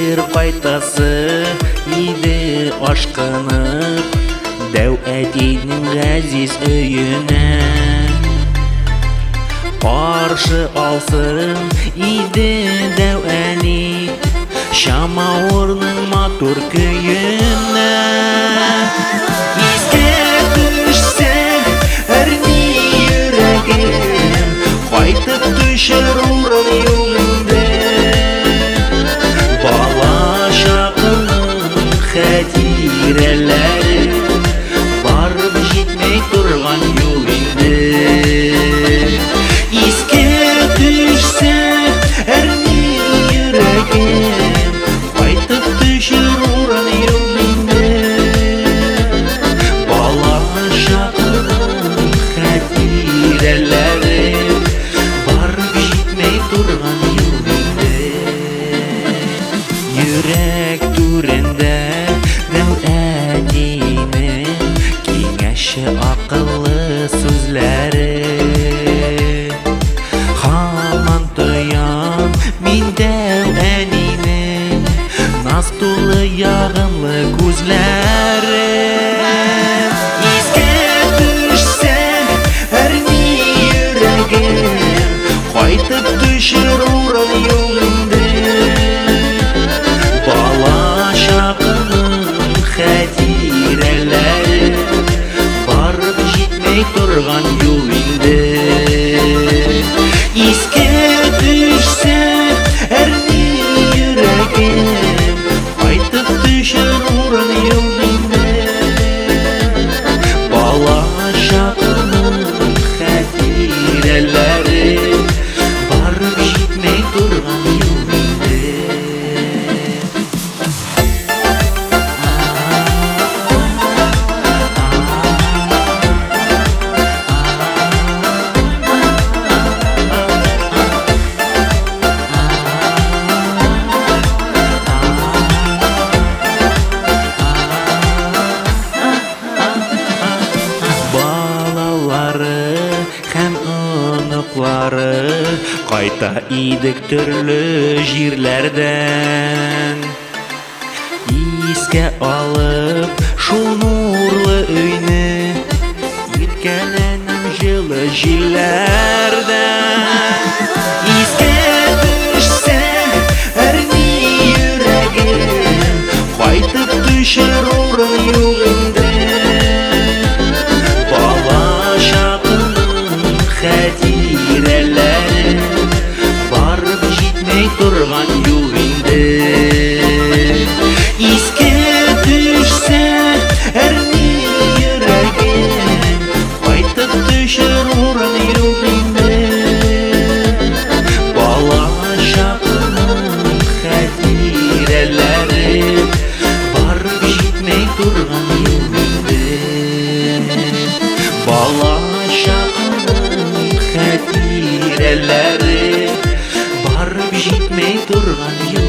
бер кайтасы иде ашкынып дәү әтинең газиз өенә. Каршы алсын иде дәү әни Шамавырның матур көенә. Искә төшсә әрни йөрәгем, кайтып төшер урын юлында. Бала чагының хәтирәләре барып җитмәй торган юл инде. Искә төшсә әрни йөрәгем, кайтып төшер урын юл инде. Бала чагының хәтирәләре барып җитмәй торган юл инде. Йөрәк түрендә дәү әтинең киңәшче акыллы сүзләре. Һаман тоям мин дәү әнинең наз тулы ягымлы күзләре. Искә төшсә әрни йөрәгем, кайтып төшер урын юл инде. Бала чагының хәтирәләре барып җитмәй торган юл инде. Искә төшсә әрни йөрәгем, кайтып төшер урын юл инде. Бала чагының хәтирәләре барып җитмәй торган юл инде. Балалары һәм оныклары кайта идек төрле җирләрдән. Искә алып шул нурлы өйне, иркәләнәм җылы җилләрдән. Искә төшсә әрни йөрәгем, кайтып төшер урын юл инде. Бала чагының хәтирәләре барып җитмәй торган юл инде. Искә төшсә әрни йөрәгем, кайтып төшер урын юл инде. Бала чагының хәтирәләре барып җитмәй торган юл инде. Бала чагының хәтирәләре барып җитмәй торган юл